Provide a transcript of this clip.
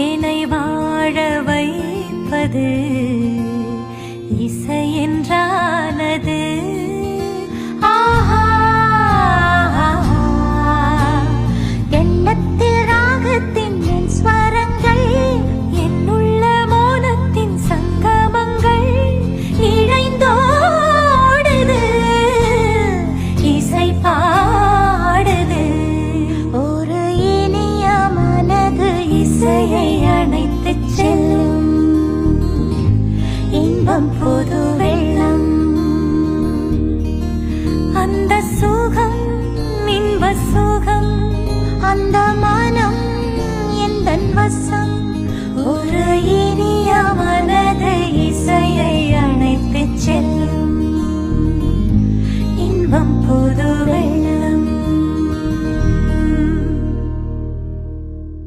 என்னை வாழ வைப்பது இசை என்றானது. எண்ணத்தில் ராகத்தின் என் ஸ்வரங்கள், என்னுள்ள மோனத்தின் சங்கமங்கள் இழைந்தோடுது, இசை பாடுது. ஒரு இனிய மனது இசையை அணைத்துச் செல்லும், இன்பம்